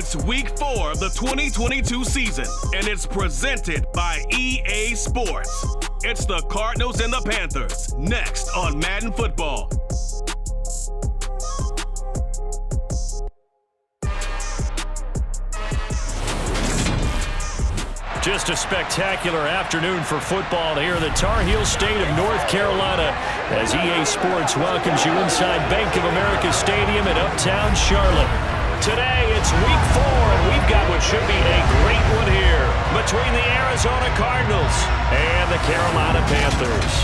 It's week 4 of the 2022 season, and it's presented by EA Sports. It's the Cardinals and the Panthers, next on Madden Football. Just a spectacular afternoon for football here in the Tar Heel state of North Carolina as EA Sports welcomes you inside Bank of America Stadium in Uptown Charlotte. Today, it's week 4, and we've got what should be a great one here between the Arizona Cardinals and the Carolina Panthers.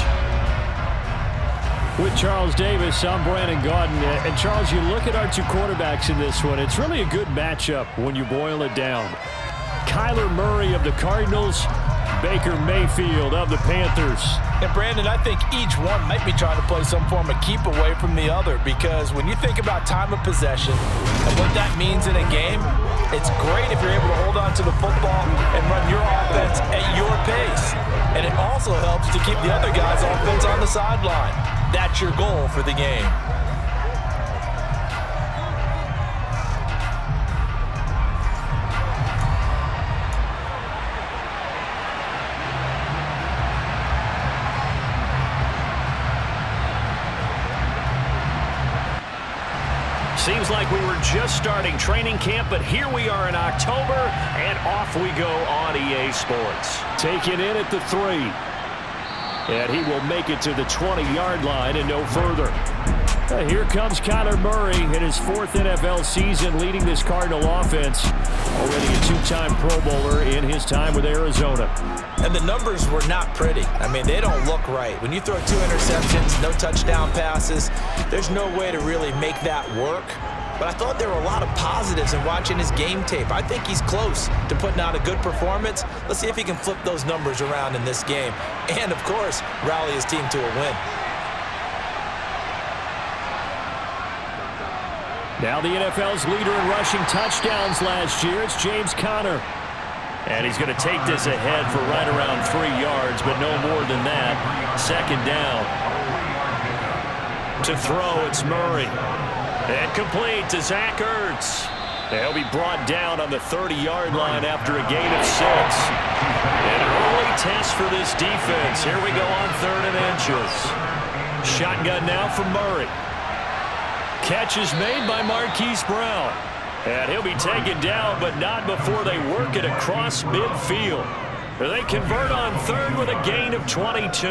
With Charles Davis, I'm Brandon Gaudin. And Charles, you look at our two quarterbacks in this one, it's really a good matchup when you boil it down. Kyler Murray of the Cardinals, Baker Mayfield of the Panthers. And Brandon, I think each one might be trying to play some form of keep away from the other, because when you think about time of possession and what that means in a game, it's great if you're able to hold on to the football and run your offense at your pace. And it also helps to keep the other guy's offense on the sideline. That's your goal for the game. Seems like we were just starting training camp, but here we are in October, and off we go on EA Sports. Taken in at the 3. And he will make it to the 20-yard line and no further. Here comes Kyler Murray in his 4th NFL season leading this Cardinal offense. Already a 2-time Pro Bowler in his time with Arizona. And the numbers were not pretty. I mean, they don't look right. When you throw 2 interceptions, no touchdown passes, there's no way to really make that work. But I thought there were a lot of positives in watching his game tape. I think he's close to putting out a good performance. Let's see if he can flip those numbers around in this game. And, of course, rally his team to a win. Now the NFL's leader in rushing touchdowns last year, it's James Conner. And he's going to take this ahead for right around 3 yards, but no more than that. 2nd down. To throw, it's Murray. And complete to Zach Ertz. They'll be brought down on the 30-yard line after a gain of 6. An early test for this defense. Here we go on 3rd and inches. Shotgun now from Murray. Catch is made by Marquise Brown. And he'll be taken down, but not before they work it across midfield. They convert on 3rd with a gain of 22.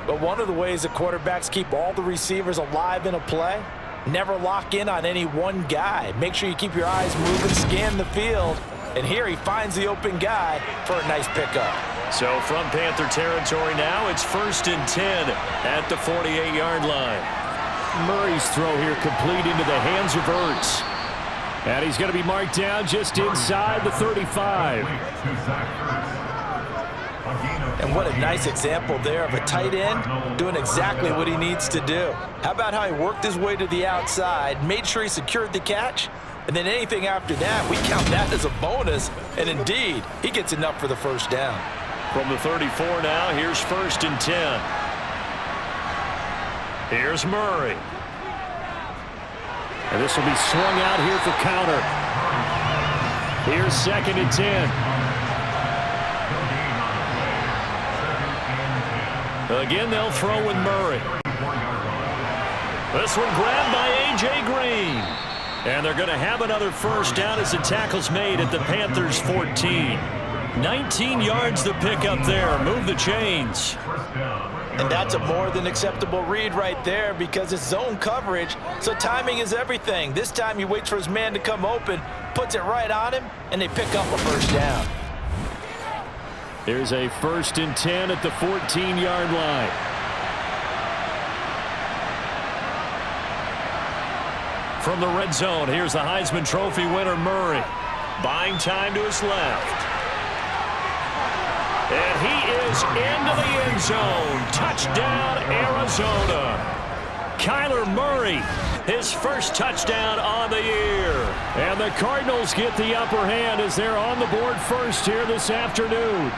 But one of the ways that quarterbacks keep all the receivers alive in a play, never lock in on any one guy. Make sure you keep your eyes moving, scan the field. And here he finds the open guy for a nice pickup. So from Panther territory now, it's 1st and 10 at the 48-yard line. Murray's throw here complete into the hands of Ertz. And he's going to be marked down just inside the 35. And what a nice example there of a tight end doing exactly what he needs to do. How about how he worked his way to the outside, made sure he secured the catch, and then anything after that, we count that as a bonus. And indeed, he gets enough for the 1st down. From the 34 now, here's 1st and 10. Here's Murray. And this will be swung out here for counter. Here's 2nd and 10. Again, they'll throw with Murray. This one grabbed by A.J. Green. And they're going to have another 1st down as the tackle's made at the Panthers' 14. 19 yards to pick up there. Move the chains. And that's a more than acceptable read right there, because it's zone coverage, so timing is everything. This time he waits for his man to come open, puts it right on him, and they pick up a 1st down. There's a 1st and 10 at the 14-yard line. From the red zone, here's the Heisman Trophy winner, Murray. Buying time to his left. And he is into the end zone. Touchdown, Arizona. Kyler Murray, his 1st touchdown on the year. And the Cardinals get the upper hand as they're on the board 1st here this afternoon.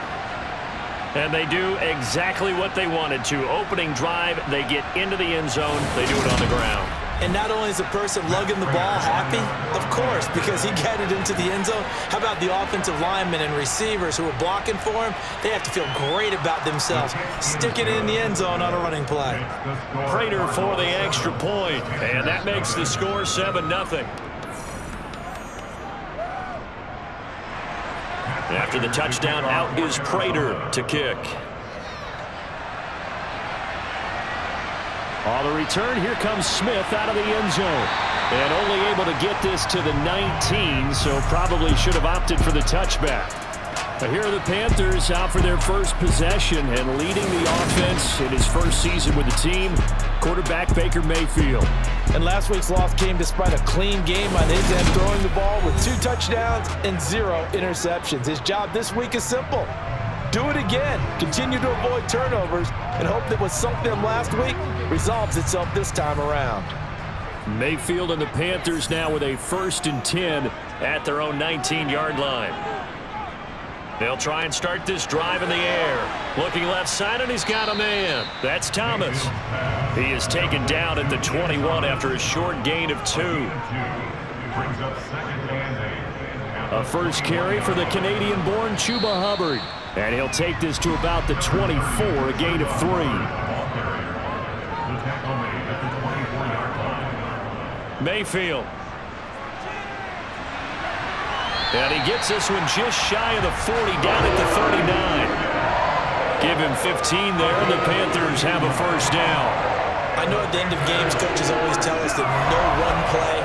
And they do exactly what they wanted to. Opening drive, they get into the end zone. They do it on the ground. And not only is the person lugging the ball happy, of course, because he got it into the end zone. How about the offensive linemen and receivers who are blocking for him? They have to feel great about themselves, sticking it in the end zone on a running play. Prater for the extra point, and that makes the score 7-0. After the touchdown, out is Prater to kick. On the return, here comes Smith out of the end zone. And only able to get this to the 19, so probably should have opted for the touchback. Now here are the Panthers out for their first possession and leading the offense in his first season with the team, quarterback Baker Mayfield. And last week's loss came despite a clean game on his end, throwing the ball with 2 touchdowns and 0 interceptions. His job this week is simple. Do it again. Continue to avoid turnovers and hope that what sunk them last week resolves itself this time around. Mayfield and the Panthers now with a 1st and 10 at their own 19-yard line. They'll try and start this drive in the air. Looking left side, and he's got a man. That's Thomas. He is taken down at the 21 after a short gain of 2. A first carry for the Canadian-born Chuba Hubbard. And he'll take this to about the 24, a gain of 3. Mayfield. And he gets this one just shy of the 40, down at the 39. Give him 15 there, and the Panthers have a first down. I know at the end of games, coaches always tell us that no one play,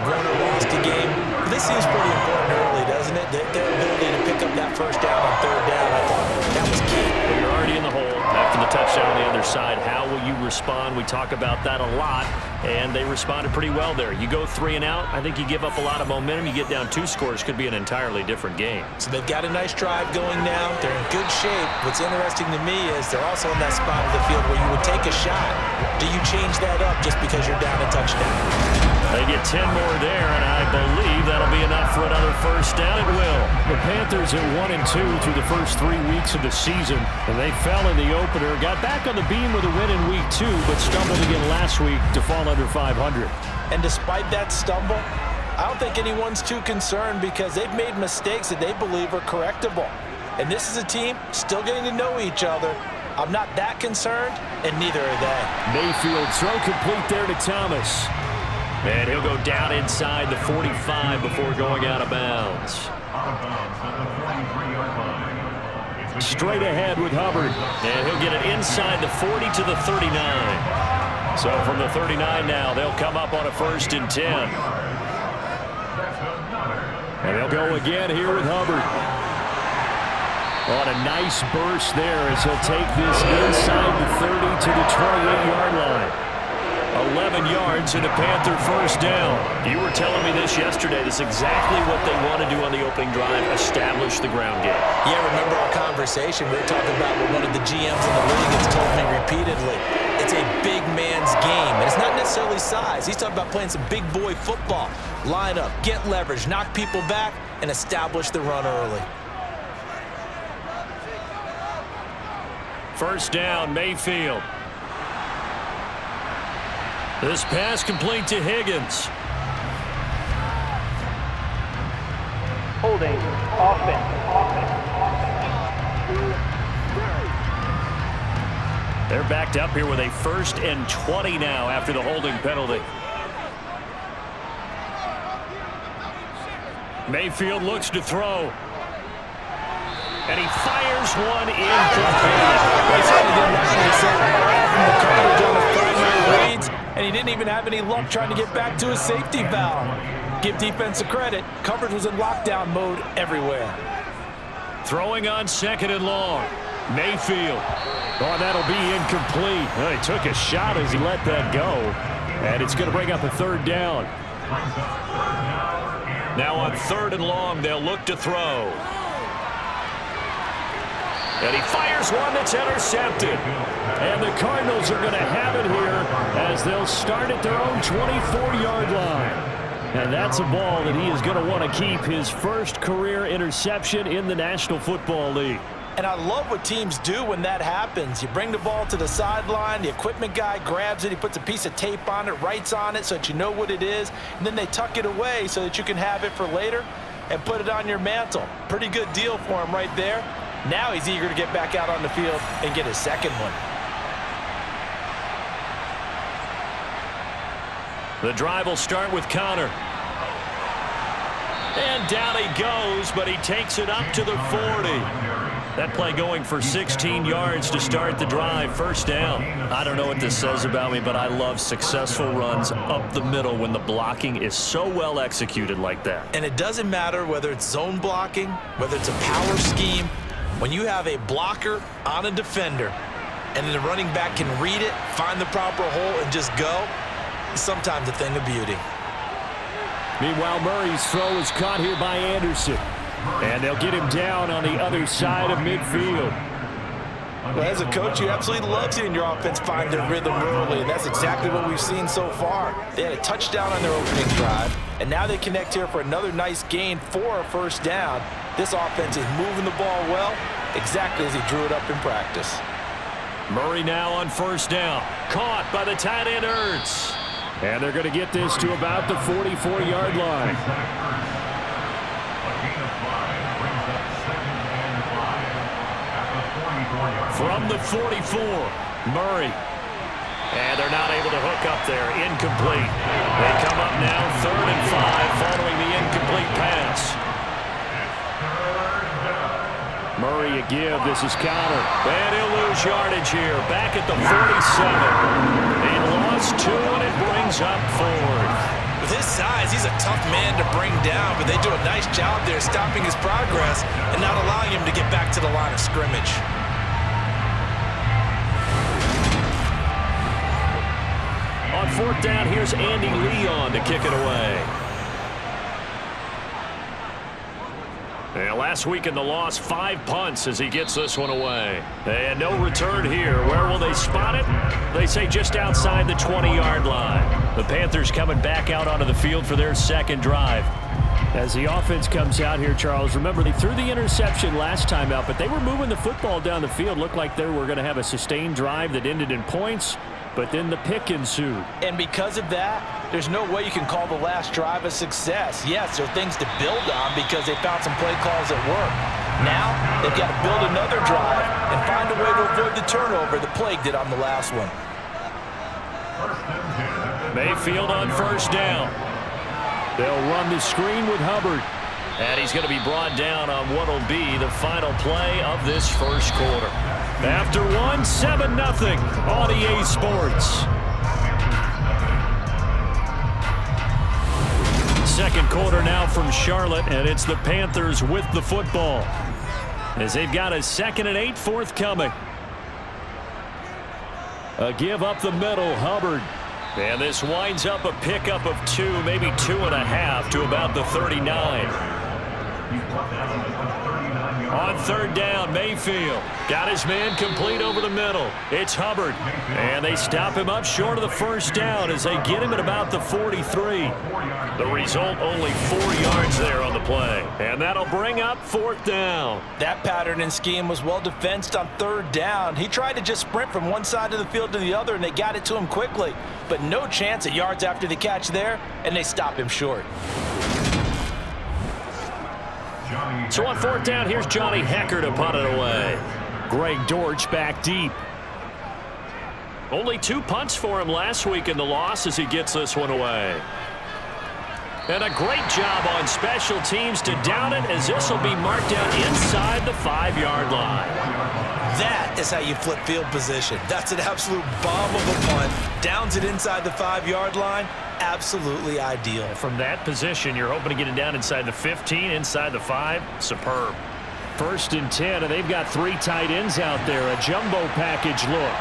won or lost a game. But this seems pretty important early, doesn't it? Their ability to pick up that first down on 3rd down, I thought that was key. You're already in the hole after the touchdown on the other side. How will you respond? We talk about that a lot, and they responded pretty well there. You go 3 and out, I think you give up a lot of momentum. You get down 2 scores, could be an entirely different game. So they've got a nice drive going now. They're in good shape. What's interesting to me is they're also in that spot of the field where you would take a shot. Do you change that up just because you're down a touchdown? They get 10 more there, and I believe that'll be enough for another first down. It will. The Panthers at 1 and 2 through the first 3 weeks of the season, and they fell in the opener. Got back on the beam with a win in week 2, but stumbled again last week to fall under 500. And despite that stumble, I don't think anyone's too concerned because they've made mistakes that they believe are correctable. And this is a team still getting to know each other. I'm not that concerned, and neither are they. Mayfield throw complete there to Thomas. And he'll go down inside the 45 before going out of bounds. Straight ahead with Hubbard. And he'll get it inside the 40 to the 39. So from the 39 now, they'll come up on a 1st and 10. And they'll go again here with Hubbard. On a nice burst there as he'll take this inside the 30 to the 28-yard line. 11 yards and a Panther first down. You were telling me this yesterday. This is exactly what they want to do on the opening drive, establish the ground game. Yeah, remember our conversation? We were talking about what one of the GMs in the league has told me repeatedly. It's a big man's game, and it's not necessarily size. He's talking about playing some big boy football. Line up, get leverage, knock people back, and establish the run early. First down, Mayfield. This pass complete to Higgins. Holding, offense. They're backed up here with a 1st and 20 now after the holding penalty. Mayfield looks to throw. And he fires one incomplete. And he didn't even have any luck trying to get back to his safety valve. Give defense a credit. Coverage was in lockdown mode everywhere. Throwing on 2nd and long. Mayfield. Oh, that'll be incomplete. Well, he took a shot as he let that go. And it's going to bring up a 3rd down. Now on 3rd and long, they'll look to throw. And he fires one that's intercepted. And the Cardinals are going to have it here as they'll start at their own 24-yard line. And that's a ball that he is going to want to keep, his first career interception in the National Football League. And I love what teams do when that happens. You bring the ball to the sideline, the equipment guy grabs it, he puts a piece of tape on it, writes on it so that you know what it is, and then they tuck it away so that you can have it for later and put it on your mantle. Pretty good deal for him right there. Now he's eager to get back out on the field and get his second one. The drive will start with Connor. And down he goes, but he takes it up to the 40. That play going for 16 yards to start the drive. First down. I don't know what this says about me, but I love successful runs up the middle when the blocking is so well executed like that. And it doesn't matter whether it's zone blocking, whether it's a power scheme. When you have a blocker on a defender and then the running back can read it, find the proper hole, and just go, it's sometimes a thing of beauty. Meanwhile, Murray's throw is caught here by Anderson. And they'll get him down on the other side of midfield. Well, as a coach, you absolutely love seeing your offense find their rhythm early, and that's exactly what we've seen so far. They had a touchdown on their opening drive, and now they connect here for another nice gain for a first down. This offense is moving the ball well, exactly as he drew it up in practice. Murray now on first down. Caught by the tight end, Ertz. And they're going to get this to about the 44-yard line. From the 44, Murray. And they're not able to hook up there. Incomplete. They come up now 3rd and 5 following the incomplete pass. Murray a give. This is Connor. And he'll lose yardage here. Back at the 47. He lost 2, and it brings up 4th. With his size, he's a tough man to bring down, but they do a nice job there stopping his progress and not allowing him to get back to the line of scrimmage. On 4th down, here's Andy Leon to kick it away. And last week in the loss, 5 punts as he gets this one away. And no return here. Where will they spot it? They say just outside the 20-yard line. The Panthers coming back out onto the field for their second drive. As the offense comes out here, Charles, remember they threw the interception last time out, but they were moving the football down the field. Looked like they were going to have a sustained drive that ended in points, but then the pick ensued. And because of that, there's no way you can call the last drive a success. Yes, there are things to build on because they found some play calls that work. Now, they've got to build another drive and find a way to avoid the turnover that plagued it on the last one. Mayfield on first down. They'll run the screen with Hubbard. And he's going to be brought down on what will be the final play of this first quarter. After one, 7-0 on EA Sports. Second quarter now from Charlotte, and it's the Panthers with the football as they've got a 2nd and 8 forthcoming. A give up the middle, Hubbard. And this winds up a pickup of 2, maybe 2.5 to about the 39. On 3rd down, Mayfield got his man complete over the middle. It's Hubbard, and they stop him up short of the first down as they get him at about the 43. The result, only 4 yards there on the play, and that'll bring up 4th down. That pattern and scheme was well defensed on 3rd down. He tried to just sprint from one side of the field to the other, and they got it to him quickly, but no chance at yards after the catch there, and they stop him short. So on 4th down, here's Johnny Hecker to punt it away. Greg Dortch back deep. Only 2 punts for him last week in the loss as he gets this one away. And a great job on special teams to down it as this will be marked down inside the 5-yard line. That is how you flip field position. That's an absolute bomb of a punt. Downs it inside the 5-yard line. Absolutely ideal. From that position, you're hoping to get it down inside the 15, inside the 5. Superb. 1st and 10, and they've got 3 tight ends out there. A jumbo package look.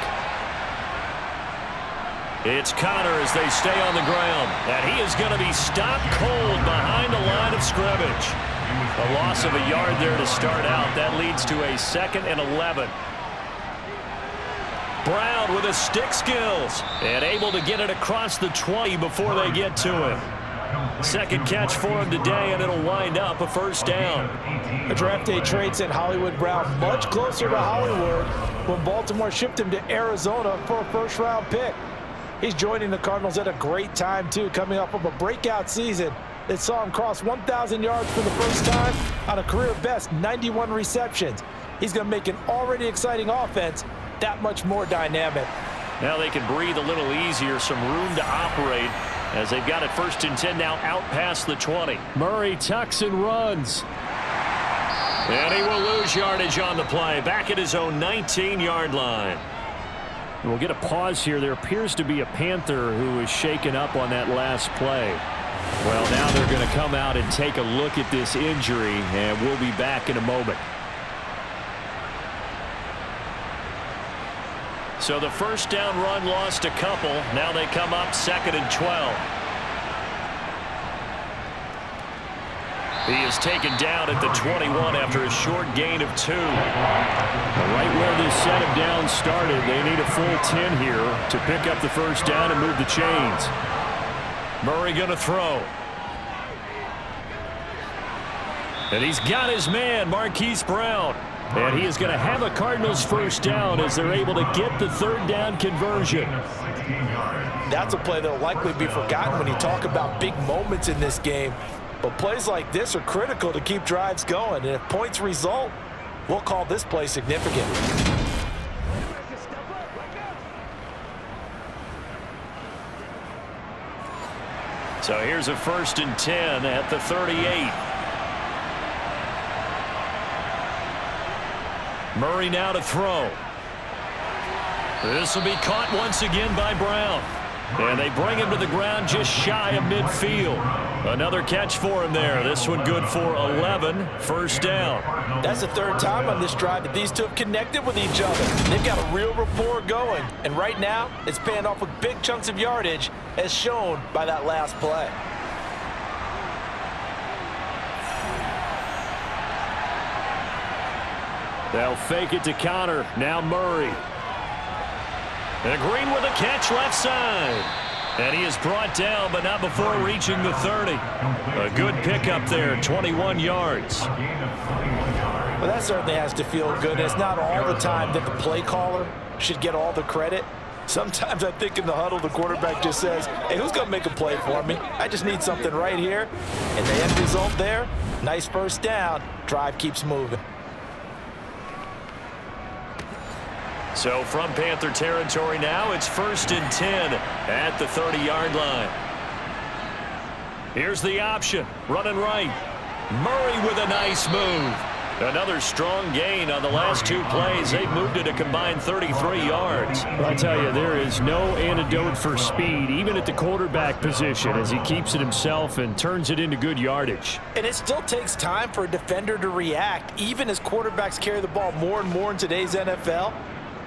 It's Connor as they stay on the ground. And he is going to be stopped cold behind the line of scrimmage. A loss of a yard there to start out. That leads to a 2nd and 11. Brown with his stick skills and able to get it across the 20 before they get to him. Second catch for him today, and it'll wind up a first down. A draft day trade sent Hollywood Brown much closer to Hollywood when Baltimore shipped him to Arizona for a first-round pick. He's joining the Cardinals at a great time, too, coming off of a breakout season that saw him cross 1,000 yards for the first time on a career-best 91 receptions. He's going to make an already exciting offense that much more dynamic. Now they can breathe a little easier, some room to operate as they've got it 1st and 10 now out past the 20. Murray tucks and runs. And he will lose yardage on the play, back at his own 19-yard line. We'll get a pause here. There appears to be a Panther who was shaken up on that last play. Well, now they're going to come out and take a look at this injury, and we'll be back in a moment. So the first down run lost a couple. Now they come up 2nd and 12. He is taken down at the 21 after a short gain of 2. Right where this set of downs started, they need a full 10 here to pick up the first down and move the chains. Murray going to throw. And he's got his man, Marquise Brown. And he is going to have a Cardinals first down as they're able to get the third down conversion. That's a play that will likely be forgotten when you talk about big moments in this game. But plays like this are critical to keep drives going. And if points result, we'll call this play significant. So here's a 1st and 10 at the 38. Murray now to throw. This will be caught once again by Brown. And they bring him to the ground just shy of midfield. Another catch for him there. This one good for 11. First down. That's the third time on this drive that these two have connected with each other. They've got a real rapport going. And right now, it's paying off with big chunks of yardage, as shown by that last play. They'll fake it to Connor. Now Murray. And Green with a catch left side. And he is brought down, but not before reaching the 30. A good pickup there, 21 yards. Well, that certainly has to feel good. It's not all the time that the play caller should get all the credit. Sometimes I think in the huddle, the quarterback just says, hey, who's going to make a play for me? I just need something right here. And the end result there, nice first down. Drive keeps moving. So from Panther territory now, it's 1st and 10 at the 30-yard line. Here's the option, running right. Murray with a nice move. Another strong gain on the last 2 plays. They've moved it a combined 33 yards. Well, I tell you, there is no antidote for speed, even at the quarterback position, as he keeps it himself and turns it into good yardage. And it still takes time for a defender to react, even as quarterbacks carry the ball more and more in today's NFL.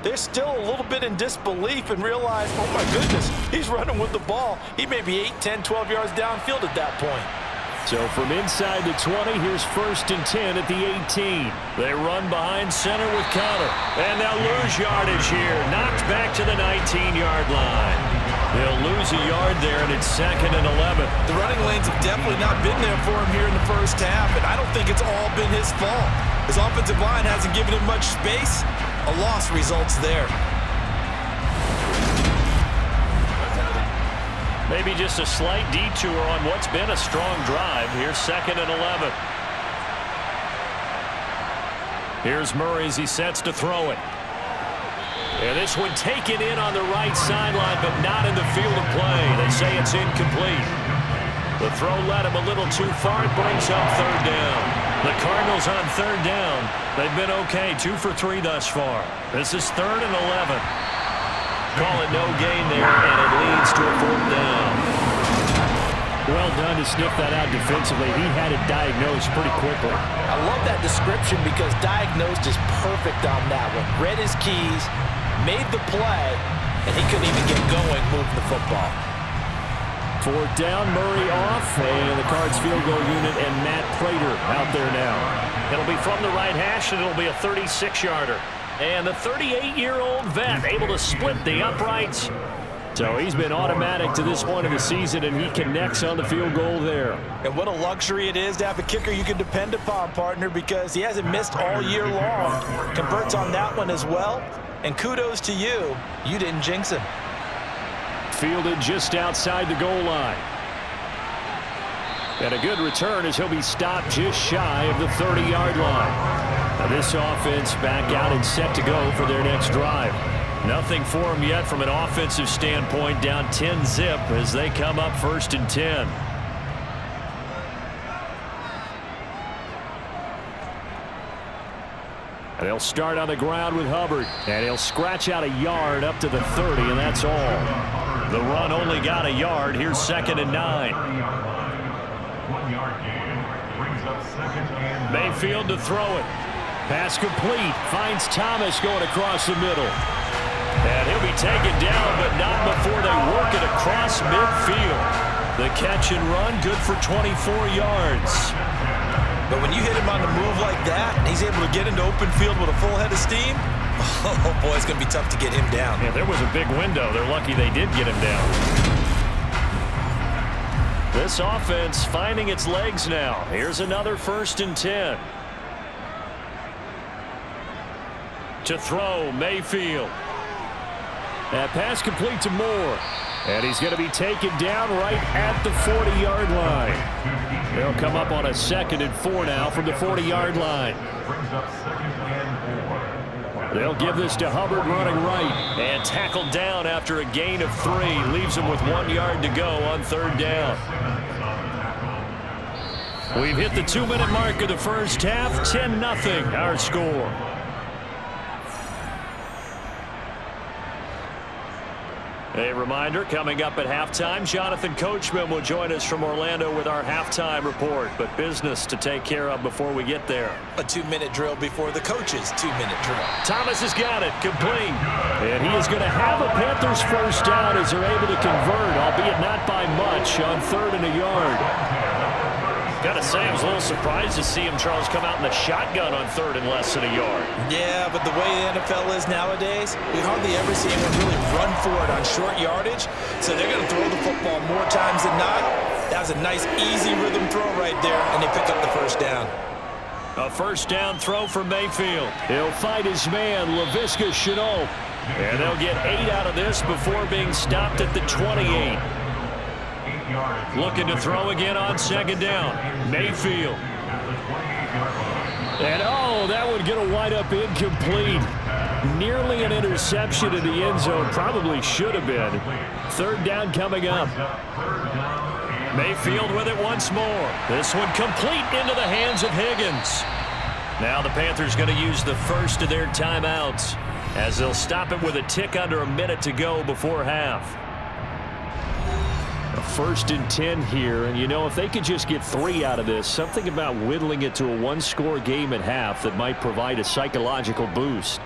They're still a little bit in disbelief and realize, oh my goodness, he's running with the ball. He may be 8, 10, 12 yards downfield at that point. So from inside the 20, here's 1st and 10 at the 18. They run behind center with Connor. And they'll lose yardage here. Knocked back to the 19-yard line. They'll lose a yard there, and it's 2nd and 11. The running lanes have definitely not been there for him here in the first half, and I don't think it's all been his fault. His offensive line hasn't given him much space. A loss results there. Maybe just a slight detour on what's been a strong drive. Here's 2nd and 11. Here's Murray as he sets to throw it. And this one taken in on the right sideline, but not in the field of play. They say it's incomplete. The throw led him a little too far. It brings up 3rd down. The Cardinals on 3rd down. They've been okay, 2 for 3 thus far. This is 3rd and 11. Call it no gain there, and it leads to a 4th down. Well done to sniff that out defensively. He had it diagnosed pretty quickly. I love that description because diagnosed is perfect on that one. Read his keys, made the play, and he couldn't even get going moving the football. 4th down, Murray off, and the Cards field goal unit and Matt Prater out there now. It'll be from the right hash, and it'll be a 36-yarder. And the 38-year-old vet able to split the uprights So he's been automatic to this point of the season, and he connects on the field goal there. And what a luxury it is to have a kicker you can depend upon, partner, because he hasn't missed all year long. Converts on that one as well. And kudos to you. You didn't jinx him. Fielded just outside the goal line. And a good return as he'll be stopped just shy of the 30-yard line. Now this offense back out and set to go for their next drive. Nothing for them yet from an offensive standpoint, down 10-zip as they come up 1st and 10. And they'll start on the ground with Hubbard. And he'll scratch out a yard up to the 30, and that's all. The run only got a yard. Here's 2nd and 9. Mayfield to throw it. Pass complete. Finds Thomas going across the middle. And he'll be taken down, but not before they work it across midfield. The catch and run, good for 24 yards. But when you hit him on the move like that, and he's able to get into open field with a full head of steam, oh boy, it's going to be tough to get him down. Yeah, there was a big window. They're lucky they did get him down. This offense finding its legs now. Here's another 1st and 10. To throw, Mayfield. That pass complete to Moore. And he's going to be taken down right at the 40-yard line. They'll come up on a 2nd and 4 now from the 40-yard line. They'll give this to Hubbard running right. And tackled down after a gain of 3. Leaves him with 1 yard to go on 3rd down. We've hit the 2-minute mark of the first half. 10-0 our score. A reminder, coming up at halftime, Jonathan Coachman will join us from Orlando with our halftime report. But business to take care of before we get there. A 2-minute drill before the coach's 2-minute drill. Thomas has got it, complete. And he is going to have a Panthers first down as they're able to convert, albeit not by much, on 3rd and a yard. Got to say, I was a little surprised to see him, Charles, come out in the shotgun on 3rd and less than a yard. Yeah, but the way the NFL is nowadays, we hardly ever see anyone really run for it on short yardage. So they're going to throw the football more times than not. That was a nice, easy rhythm throw right there, and they pick up the first down. A first down throw for Mayfield. He'll fight his man, Laviska Shenault. And they'll get 8 out of this before being stopped at the 28. Looking to throw again on 2nd down. Mayfield. And that would get a wide up incomplete. Nearly an interception in the end zone. Probably should have been. 3rd down coming up. Mayfield with it once more. This one complete into the hands of Higgins. Now the Panthers going to use the first of their timeouts as they'll stop it with a tick under a minute to go before half. A 1st and 10 here, and you know, if they could just get 3 out of this, something about whittling it to a 1-score game at half that might provide a psychological boost.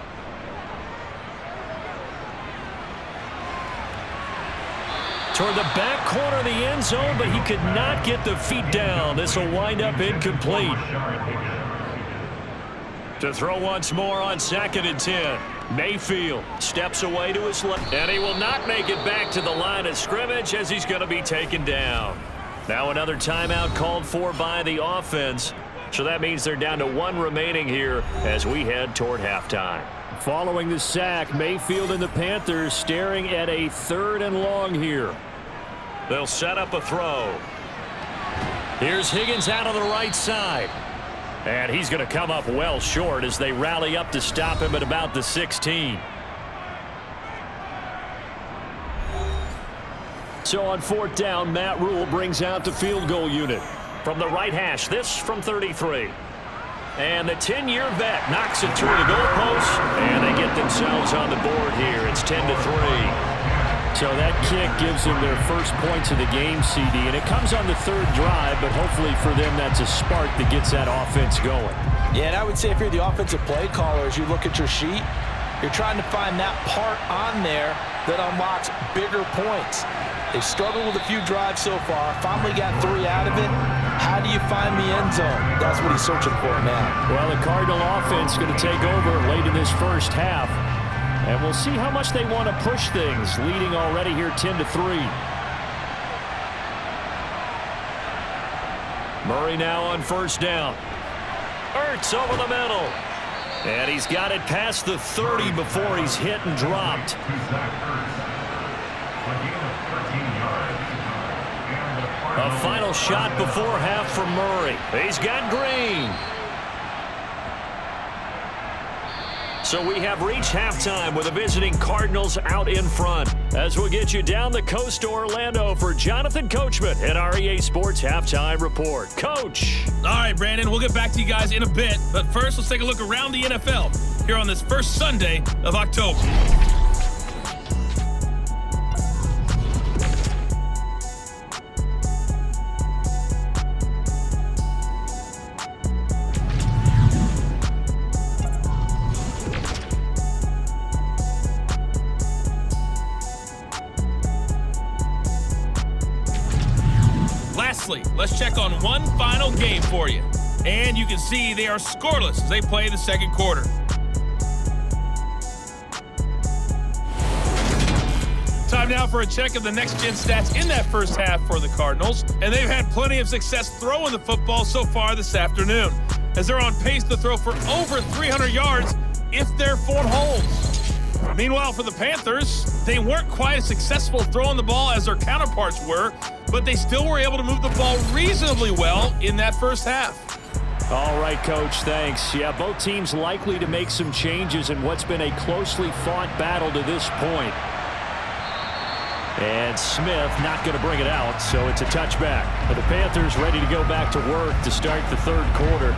Toward the back corner of the end zone, but he could not get the feet down. This will wind up incomplete. To throw once more on 2nd and 10. Mayfield steps away to his left, and he will not make it back to the line of scrimmage as he's going to be taken down. Now another timeout called for by the offense, so that means they're down to 1 remaining here as we head toward halftime. Following the sack, Mayfield and the Panthers staring at a 3rd and long here. They'll set up a throw. Here's Higgins out on the right side. And he's going to come up well short as they rally up to stop him at about the 16. So on 4th down, Matt Rule brings out the field goal unit. From the right hash, this from 33. And the 10-year vet knocks it through the goalpost, and they get themselves on the board here. It's 10-3. So that kick gives them their first points of the game, CD, and it comes on the 3rd drive, but hopefully for them that's a spark that gets that offense going. Yeah, and I would say if you're the offensive play caller, as you look at your sheet, you're trying to find that part on there that unlocks bigger points. They've struggled with a few drives so far, finally got 3 out of it. How do you find the end zone? That's what he's searching for now. Well, the Cardinal offense going to take over late in this first half. And we'll see how much they want to push things, leading already here 10-3. Murray now on first down. Ertz over the middle. And he's got it past the 30 before he's hit and dropped. A final shot before half from Murray. He's got Green. So we have reached halftime with the visiting Cardinals out in front. As we'll get you down the coast to Orlando for Jonathan Coachman at our EA Sports Halftime Report. Coach. All right, Brandon, we'll get back to you guys in a bit. But first, let's take a look around the NFL here on this first Sunday of October. Lastly, let's check on one final game for you. And you can see they are scoreless as they play the second quarter. Time now for a check of the next-gen stats in that first half for the Cardinals. And they've had plenty of success throwing the football so far this afternoon, as they're on pace to throw for over 300 yards if they're formed holes. Meanwhile, for the Panthers, they weren't quite as successful throwing the ball as their counterparts were, but they still were able to move the ball reasonably well in that first half. All right, Coach, thanks. Yeah, both teams likely to make some changes in what's been a closely fought battle to this point. And Smith not going to bring it out, so it's a touchback. But the Panthers ready to go back to work to start the third quarter.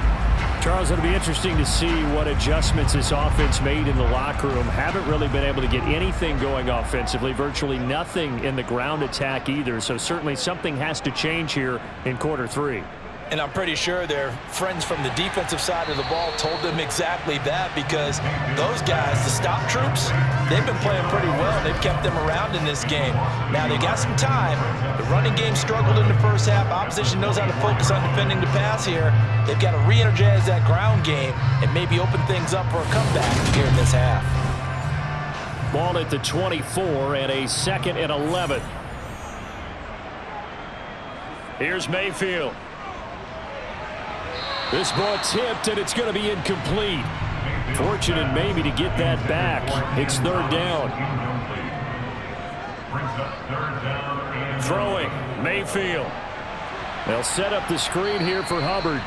Charles, it'll be interesting to see what adjustments this offense made in the locker room. Haven't really been able to get anything going offensively, virtually nothing in the ground attack either. So certainly something has to change here in quarter three. And I'm pretty sure their friends from the defensive side of the ball told them exactly that, because those guys, the stop troops, they've been playing pretty well. They've kept them around in this game. Now, they got some time. The running game struggled in the first half. Opposition knows how to focus on defending the pass here. They've got to re-energize that ground game and maybe open things up for a comeback here in this half. Ball at the 24 and a 2nd and 11. Here's Mayfield. This ball tipped, and it's going to be incomplete. Fortunate maybe to get that back. It's third down. Throwing, Mayfield. They'll set up the screen here for Hubbard.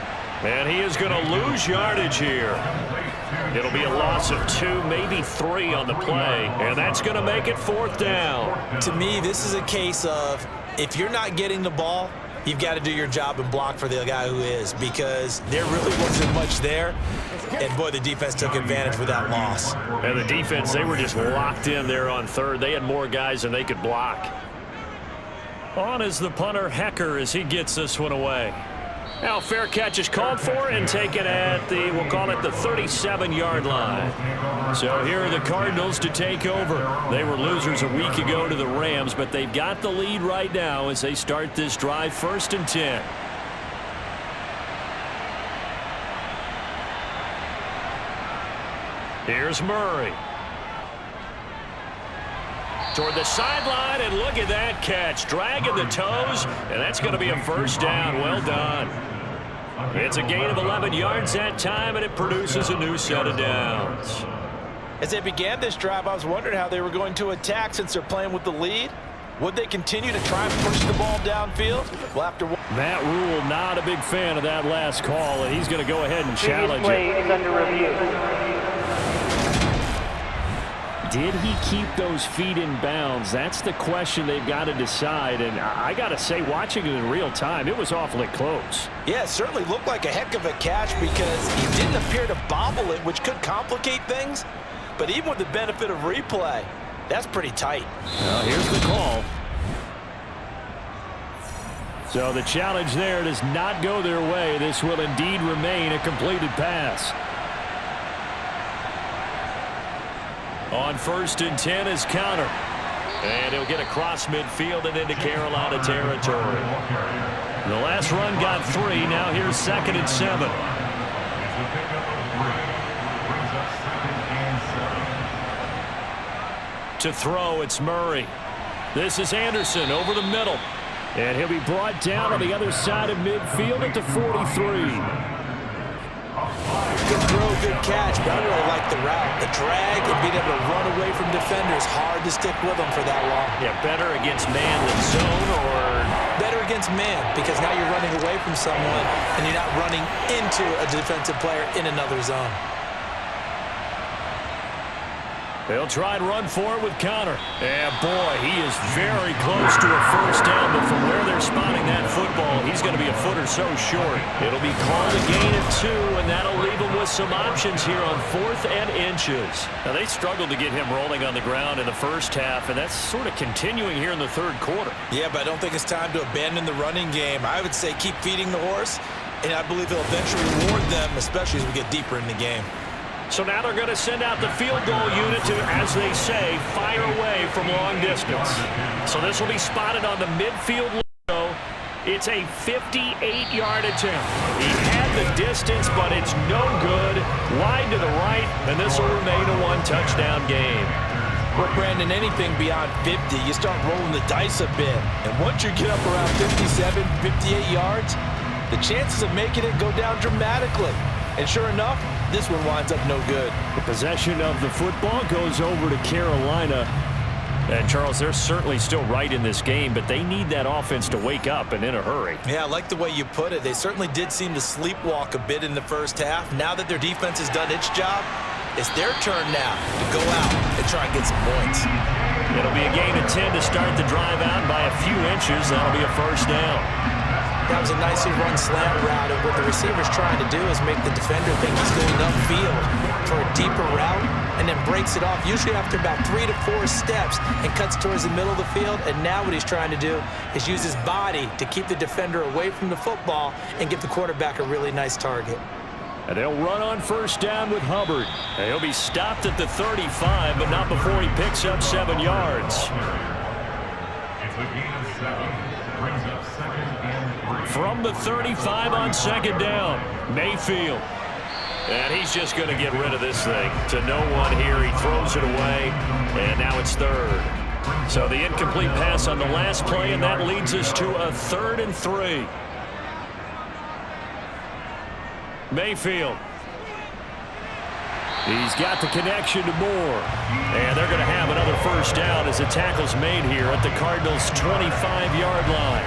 And he is going to lose yardage here. It'll be a loss of 2, maybe 3 on the play. And that's going to make it fourth down. To me, this is a case of if you're not getting the ball, you've got to do your job and block for the guy who is, because there really wasn't much there. And, boy, the defense took advantage with that loss. And the defense, they were just locked in there on third. They had more guys than they could block. On is the punter, Hecker, as he gets this one away. Now, fair catch is called for and taken at the, we'll call it the 37-yard line. So here are the Cardinals to take over. They were losers a week ago to the Rams, but they've got the lead right now as they start this drive, 1st and 10. Here's Murray. Toward the sideline, and look at that catch. Dragging the toes, and that's going to be a first down. Well done. It's a gain of 11 yards that time, and it produces a new set of downs. As they began this drive, I was wondering how they were going to attack since they're playing with the lead. Would they continue to try and push the ball downfield? Well, after Matt Rule, not a big fan of that last call, and he's going to go ahead and challenge it. Is under review. Did he keep those feet in bounds? That's the question they've got to decide. And I got to say, watching it in real time, it was awfully close. Yeah, it certainly looked like a heck of a catch because he didn't appear to bobble it, which could complicate things. But even with the benefit of replay, that's pretty tight. Well, here's the call. So the challenge there does not go their way. This will indeed remain a completed pass. On 1st and 10 is counter. And he'll get across midfield and into Carolina territory. The last run got 3. Now here's 2nd and 7. To throw, it's Murray. This is Anderson over the middle. And he'll be brought down on the other side of midfield at the 43. Good throw, good catch, but I really like the route. The drag and being able to run away from defenders, hard to stick with them for that long. Yeah, better against man than zone, or better against man, because now you're running away from someone and you're not running into a defensive player in another zone. They'll try and run for it with Connor. And boy, he is very close to a first down, but from where they're spotting that football, he's going to be a foot or so short. It'll be called a gain of 2, and that'll leave him with some options here on 4th and inches. Now, they struggled to get him rolling on the ground in the first half, and that's sort of continuing here in the third quarter. Yeah, but I don't think it's time to abandon the running game. I would say keep feeding the horse, and I believe he'll eventually reward them, especially as we get deeper in the game. So now they're going to send out the field goal unit to, as they say, fire away from long distance. So this will be spotted on the midfield logo. It's a 58-yard attempt. He had the distance, but it's no good. Wide to the right, and this will remain a one-touchdown game. Well, Brandon, anything beyond 50, you start rolling the dice a bit. And once you get up around 57, 58 yards, the chances of making it go down dramatically. And sure enough, this one winds up no good. The possession of the football goes over to Carolina. And, Charles, they're certainly still right in this game, but they need that offense to wake up and in a hurry. Yeah, I like the way you put it. They certainly did seem to sleepwalk a bit in the first half. Now that their defense has done its job, it's their turn now to go out and try and get some points. It'll be a gain of 10 to start the drive out by a few inches. That'll be a first down. That was a nicely run slant route, and what the receiver's trying to do is make the defender think he's going upfield for a deeper route and then breaks it off, usually after about 3 to 4 steps, and cuts towards the middle of the field. And now what he's trying to do is use his body to keep the defender away from the football and give the quarterback a really nice target. And they'll run on first down with Hubbard. And he'll be stopped at the 35, but not before he picks up 7 yards. It's a gain of 7. Brings up 2nd and 3. From the 35 on 2nd down, Mayfield. And he's just going to get rid of this thing. To no one here, he throws it away, and now it's 3rd. So the incomplete pass on the last play, and that leads us to a 3rd and 3. Mayfield. He's got the connection to Moore. And they're going to have another first down as the tackle's made here at the Cardinals' 25-yard line.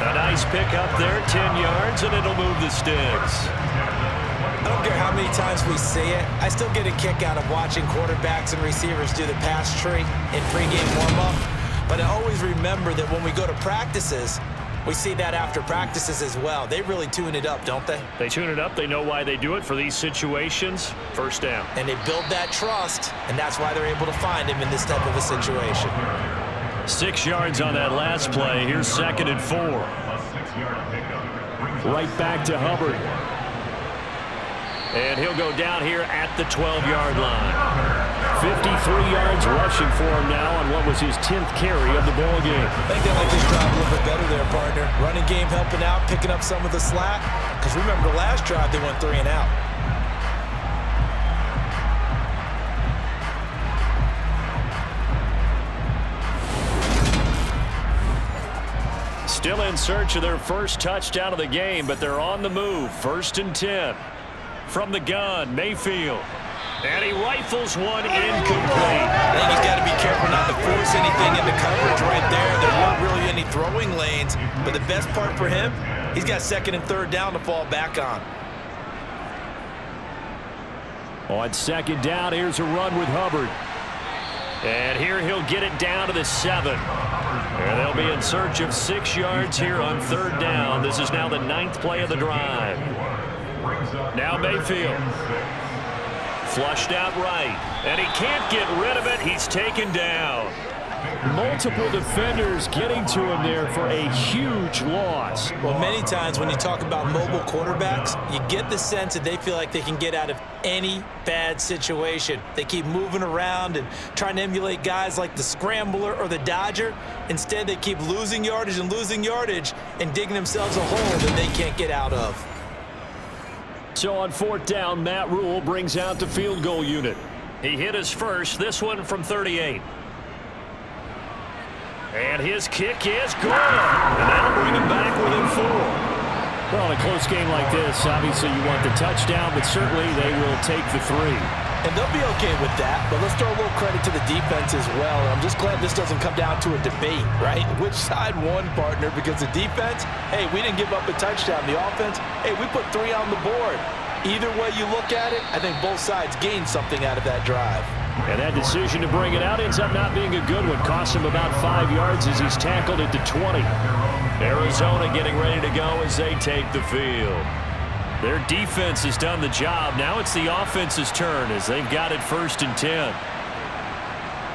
A nice pick up there, 10 yards, and it'll move the sticks. I don't care how many times we see it. I still get a kick out of watching quarterbacks and receivers do the pass tree in pregame warm-up. But I always remember that when we go to practices, we see that after practices as well. They really tune it up, don't they? They tune it up. They know why they do it for these situations. First down. And they build that trust, and that's why they're able to find him in this type of a situation. 6 yards on that last play. Here's 2nd and 4. Right back to Hubbard. And he'll go down here at the 12-yard line. 53 yards rushing for him now on what was his 10th carry of the ball game. I think they like this drive a little bit better there, partner. Running game helping out, picking up some of the slack. Because remember, the last drive, they went 3 and out. Still in search of their first touchdown of the game, but they're on the move. 1st and 10. From the gun, Mayfield. And he rifles one incomplete. I think he's got to be careful not to force anything into coverage right there. There weren't really any throwing lanes. But the best part for him, he's got 2nd and 3rd down to fall back on. On 2nd down, here's a run with Hubbard. And here he'll get it down to the 7. And they'll be in search of 6 yards here on 3rd down. This is now the 9th play of the drive. Now Mayfield. Flushed out right. And he can't get rid of it. He's taken down. Multiple defenders getting to him there for a huge loss. Well, many times when you talk about mobile quarterbacks, you get the sense that they feel like they can get out of any bad situation. They keep moving around and trying to emulate guys like the Scrambler or the Dodger. Instead, they keep losing yardage and digging themselves a hole that they can't get out of. So on 4th down, Matt Rule brings out the field goal unit. He hit his first, this one from 38. And his kick is good. And that'll bring him back within 4. Well, in a close game like this, obviously you want the touchdown, but certainly they will take the 3. And they'll be okay with that, but let's throw a little credit to the defense as well. I'm just glad this doesn't come down to a debate, right? Which side won, partner? Because the defense, hey, we didn't give up a touchdown. The offense, hey, we put 3 on the board. Either way you look at it, I think both sides gained something out of that drive. And that decision to bring it out ends up not being a good one. Cost him about 5 yards as he's tackled at the 20. Arizona getting ready to go as they take the field. Their defense has done the job. Now it's the offense's turn as they've got it 1st and 10.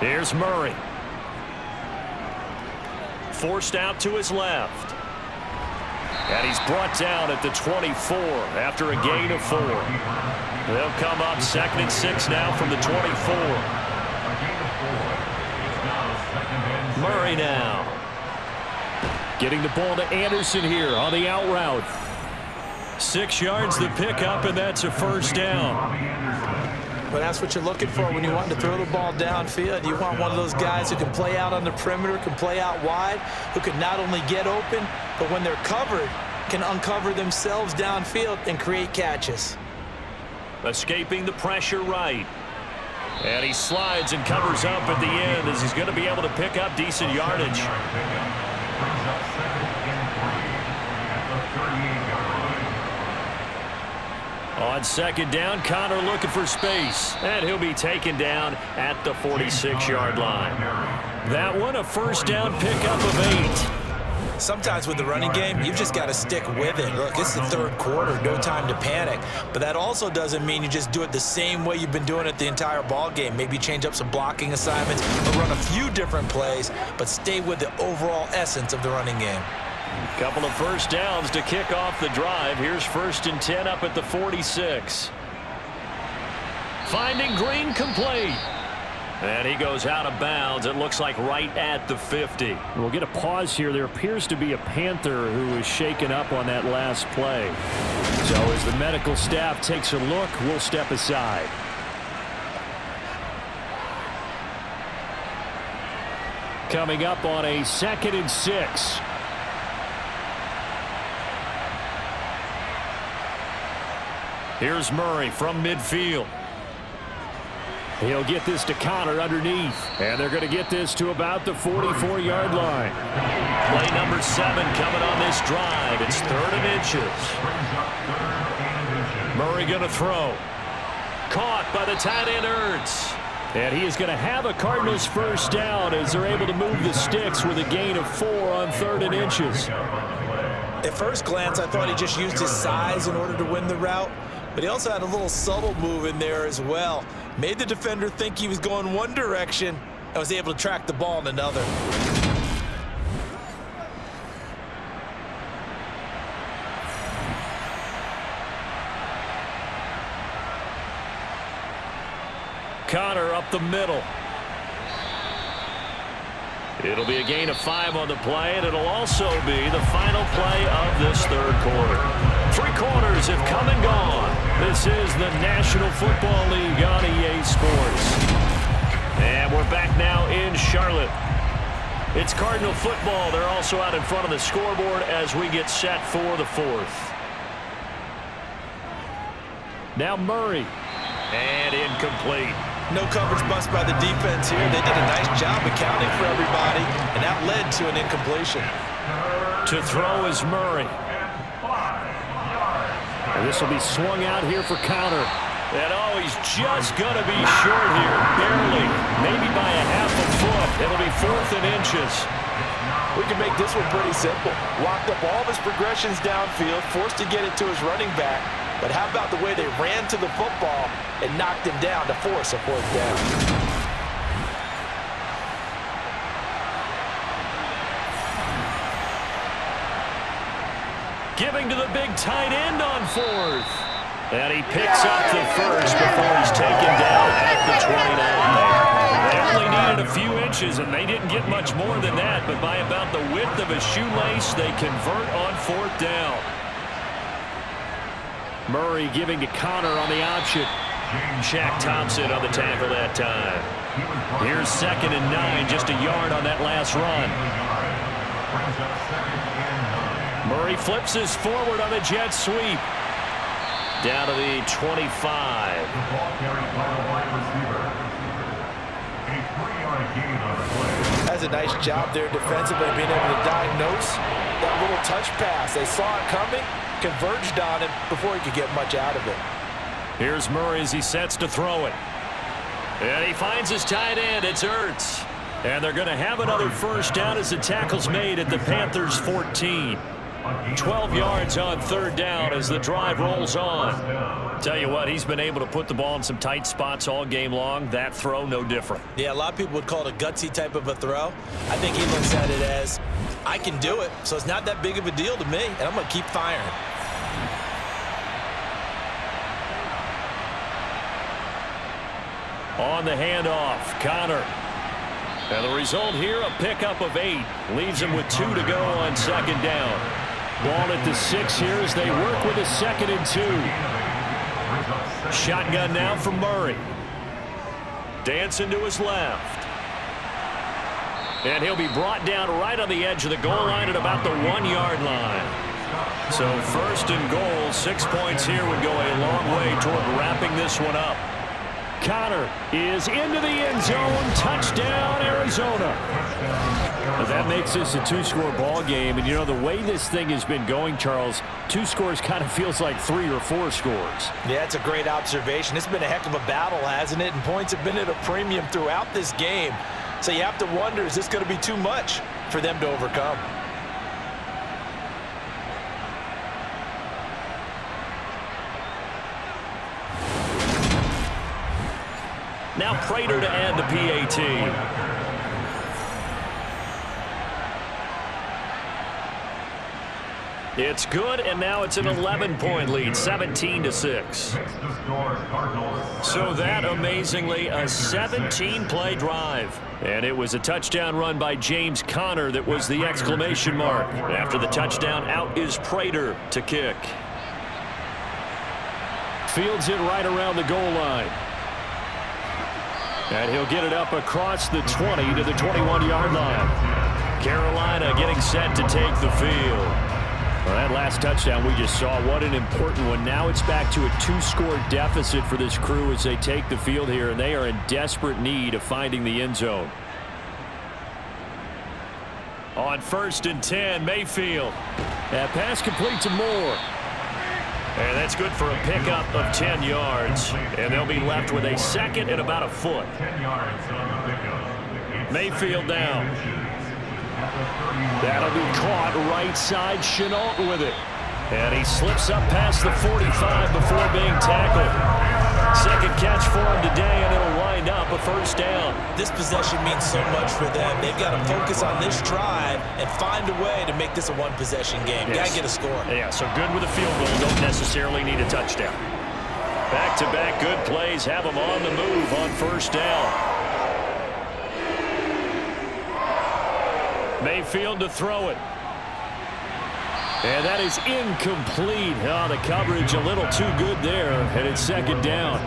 Here's Murray. Forced out to his left. And he's brought down at the 24 after a gain of 4. They'll come up 2nd and 6 now from the 24. Murray now. Getting the ball to Anderson here on the out route. 6 yards the pickup, and that's a 1st down. But that's what you're looking for when you want to throw the ball downfield. You want one of those guys who can play out on the perimeter, can play out wide, who can not only get open, but when they're covered, can uncover themselves downfield and create catches. Escaping the pressure right. And he slides and covers up at the end as he's going to be able to pick up decent yardage. On 2nd down, Connor looking for space. And he'll be taken down at the 46-yard line. That one a 1st down pickup of 8. Sometimes with the running game, you've just got to stick with it. Look, it's the 3rd quarter, no time to panic. But that also doesn't mean you just do it the same way you've been doing it the entire ball game. Maybe change up some blocking assignments or run a few different plays, but stay with the overall essence of the running game. Couple of 1st downs to kick off the drive. Here's 1st and 10 up at the 46. Finding Green complete. And he goes out of bounds. It looks like right at the 50. We'll get a pause here. There appears to be a Panther who is shaken up on that last play. So as the medical staff takes a look, we'll step aside. Coming up on a 2nd and 6. Here's Murray from midfield. He'll get this to Connor underneath. And they're going to get this to about the 44-yard line. Play number 7 coming on this drive. It's 3rd and inches. Murray going to throw. Caught by the tight end Ertz. And he is going to have a Cardinals 1st down as they're able to move the sticks with a gain of 4 on 3rd and inches. At first glance, I thought he just used his size in order to win the route. But he also had a little subtle move in there as well. Made the defender think he was going one direction and was able to track the ball in another. Connor up the middle. It'll be a gain of 5 on the play, and it'll also be the final play of this 3rd quarter. 3 quarters have come and gone. This is the National Football League on EA Sports. And we're back now in Charlotte. It's Cardinal football. They're also out in front of the scoreboard as we get set for the 4th. Now Murray. And incomplete. No coverage bust by the defense here. They did a nice job accounting for everybody, and that led to an incompletion. To throw is Murray. And this will be swung out here for Connor. And oh, he's just going to be short here. Barely. Maybe by a half a foot. It'll be 4th and inches. We can make this one pretty simple. Locked up all of his progressions downfield, forced to get it to his running back. But how about the way they ran to the football and knocked him down to force a 4th down? Giving to the big tight end on 4th. And he picks up the first before he's taken down at the 29. They only needed a few inches, and they didn't get much more than that. But by about the width of a shoelace, they convert on 4th down. Murray giving to Connor on the option. Shaq Thompson on the tackle that time. Here's 2nd and 9, just a yard on that last run. Murray flips his forward on a jet sweep. Down to the 25. The ball carried by the wide receiver. A 3-yard gain on the play. That's a nice job there defensively, being able to diagnose that little touch pass. They saw it coming, converged on him before he could get much out of it. Here's Murray as he sets to throw it. And he finds his tight end. It's Ertz. And they're going to have another first down as the tackle's made at the Panthers' 14. 12 yards on 3rd down as the drive rolls on. Tell you what, he's been able to put the ball in some tight spots all game long. That throw, no different. Yeah, a lot of people would call it a gutsy type of a throw. I think he looks at it as, I can do it, so it's not that big of a deal to me, and I'm going to keep firing. On the handoff, Connor. And the result here, a pickup of 8. Leaves him with 2 to go on 2nd down. Ball at the 6 here as they work with a 2nd and 2. Shotgun now from Murray. Dancing to his left. And he'll be brought down right on the edge of the goal line at about the 1-yard line. So 1st and goal, 6 points here would go a long way toward wrapping this one up. Connor is into the end zone. Touchdown, Arizona. But that makes this a 2-score ball game. And, you know, the way this thing has been going, Charles, 2 scores kind of feels like 3 or 4 scores. Yeah, it's a great observation. It's been a heck of a battle, hasn't it? And points have been at a premium throughout this game. So you have to wonder, is this going to be too much for them to overcome? Now Prater to add the PAT. It's good, and now it's an 11-point lead, 17-6. So that, amazingly, a 17-play drive. And it was a touchdown run by James Conner that was the exclamation mark. After the touchdown, out is Prater to kick. Fields it right around the goal line. And he'll get it up across the 20 to the 21-yard line. Carolina getting set to take the field. Well, that last touchdown we just saw, what an important one. Now it's back to a 2-score deficit for this crew as they take the field here, and they are in desperate need of finding the end zone. On 1st and 10, Mayfield. That pass complete to Moore. And that's good for a pickup of 10 yards. And they'll be left with a 2nd and about a foot. 10 yards on the pickup. Mayfield down. That'll be caught right side. Chenault with it. And he slips up past the 45 before being tackled. 2nd catch for him today, and it'll wind up a first down. This possession means so much for them. They've got to focus on this drive and find a way to make this a one-possession game. Yes. Got to get a score. Yeah, so good with a field goal. Don't necessarily need a touchdown. Back-to-back good plays have them on the move on first down. Mayfield to throw it. And that is incomplete. Oh, the coverage a little too good there, and it's 2nd down.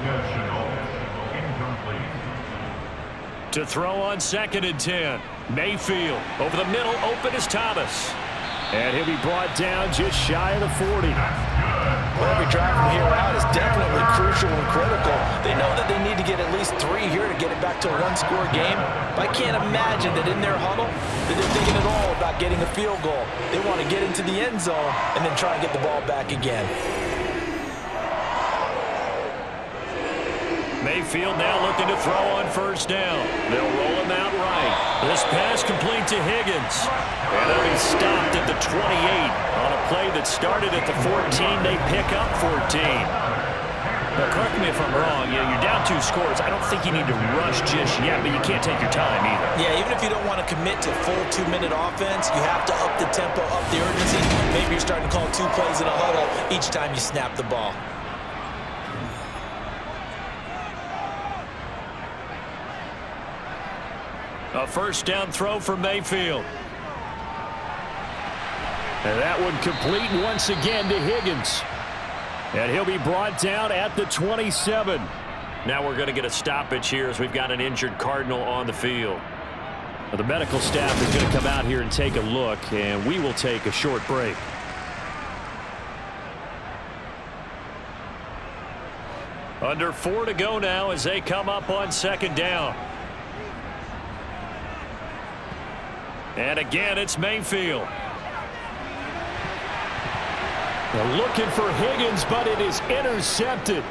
To throw on 2nd and 10. Mayfield over the middle, open is Thomas. And he'll be brought down just shy of the 40. Well, every drive from here out is definitely crucial and critical. They know that they need to get at least 3 here to get it back to a 1-score game. But I can't imagine that in their huddle that they're thinking at all about getting a field goal. They want to get into the end zone and then try and get the ball back again. Mayfield now looking to throw on first down. They'll roll him out right. This pass complete to Higgins. And they'll be stopped at the 28. On a play that started at the 14, they pick up 14. Now, correct me if I'm wrong. You're down 2 scores. I don't think you need to rush just yet, but you can't take your time either. Yeah, even if you don't want to commit to full 2-minute offense, you have to up the tempo, up the urgency. Maybe you're starting to call 2 plays in a huddle each time you snap the ball. A first down throw for Mayfield. And that one complete once again to Higgins. And he'll be brought down at the 27. Now we're going to get a stoppage here as we've got an injured Cardinal on the field. Well, the medical staff is going to come out here and take a look, and we will take a short break. Under 4 to go now as they come up on second down. And again, it's Mayfield. They're looking for Higgins, but it is intercepted.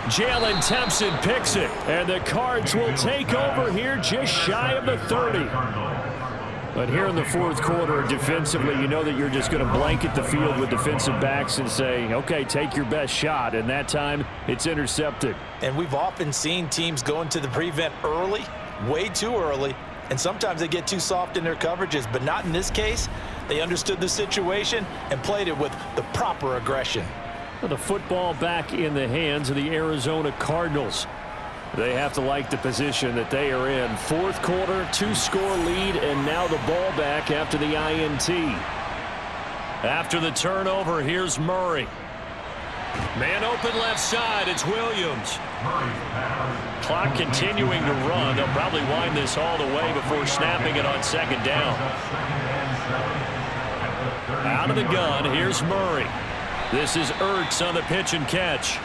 Jalen Thompson picks it. And the Cards will take over here just shy of the 30. But here in the fourth quarter, defensively, you know that you're just going to blanket the field with defensive backs and say, okay, take your best shot. And that time, it's intercepted. And we've often seen teams go into the prevent early, way too early, and sometimes they get too soft in their coverages, but not in this case. They understood the situation and played it with the proper aggression. The football back in the hands of the Arizona Cardinals. They have to like the position that they are in. Fourth quarter, 2-score lead, and now the ball back after the INT. After the turnover, here's Murray. Man open left side, it's Williams. Clock continuing to run. They'll probably wind this all the way before snapping it on second down. Out of the gun, here's Murray. This is Ertz on the pitch and catch.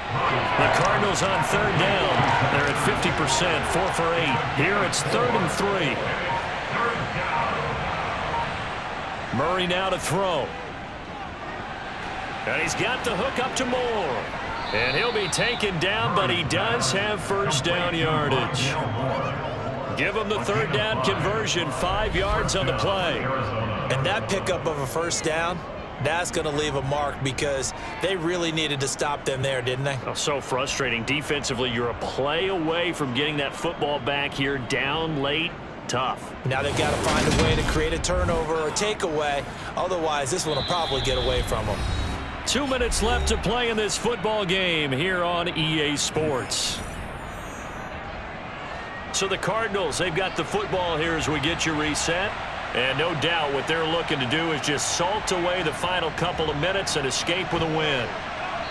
The Cardinals on third down. They're at 50%, 4 for 8. Here it's 3rd and 3. Murray now to throw. And he's got the hook up to Moore. And he'll be taken down, but he does have first down yardage. Give him the third down conversion, 5 yards on the play. And that pickup of a first down, that's going to leave a mark because they really needed to stop them there, didn't they? Oh, so frustrating. Defensively, you're a play away from getting that football back here down late. Tough. Now they've got to find a way to create a turnover or a takeaway. Otherwise, this one will probably get away from them. 2 minutes left to play in this football game here on EA Sports. So the Cardinals, they've got the football here as we get you reset. And no doubt what they're looking to do is just salt away the final couple of minutes and escape with a win.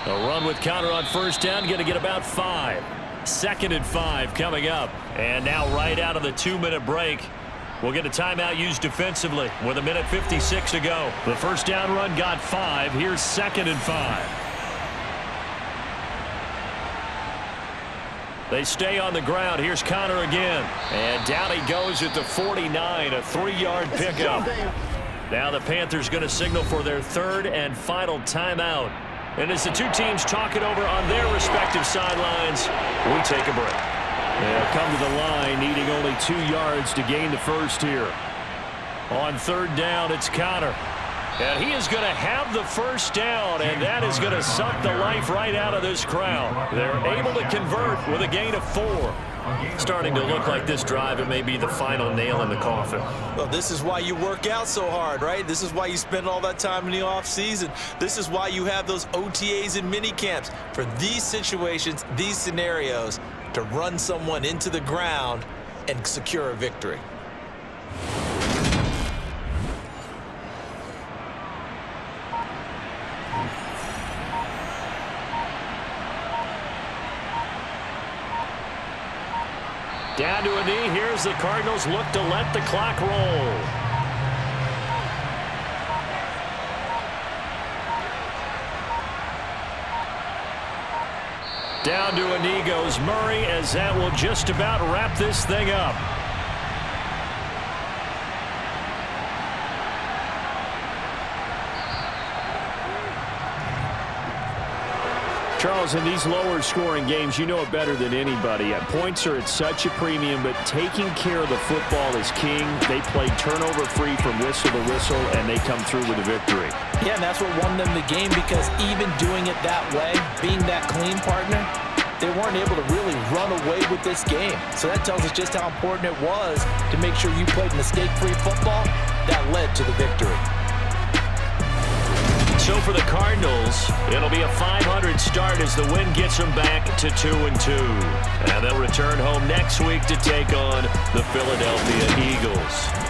A run with counter on first down, going to get about 5. 2nd and 5 coming up. And now right out of the 2-minute break, we'll get a timeout used defensively with 1:56 to go. The first down run got 5. Here's 2nd and 5. They stay on the ground. Here's Connor again. And down he goes at the 49, a 3-yard pickup. Now the Panthers going to signal for their 3rd and final timeout. And as the two teams talk it over on their respective sidelines, we take a break. They'll come to the line, needing only 2 yards to gain the first here. On third down, it's Connor. And he is going to have the first down, and that is going to suck the life right out of this crowd. They're able to convert with a gain of 4. Starting to look like this drive, it may be the final nail in the coffin. Well, this is why you work out so hard, right? This is why you spend all that time in the offseason. This is why you have those OTAs and mini camps. For these situations, these scenarios, to run someone into the ground and secure a victory. Down to a knee. Here's the Cardinals look to let the clock roll. Down to a knee goes Murray, as that will just about wrap this thing up. Charles, in these lower scoring games, you know it better than anybody. Points are at such a premium, but taking care of the football is king. They play turnover free from whistle to whistle, and they come through with a victory. Yeah, and that's what won them the game, because even doing it that way, being that clean partner, they weren't able to really run away with this game. So that tells us just how important it was to make sure you played mistake-free football. That led to the victory. So for the Cardinals, it'll be a 500 start as the win gets them back to 2-2. And they'll return home next week to take on the Philadelphia Eagles.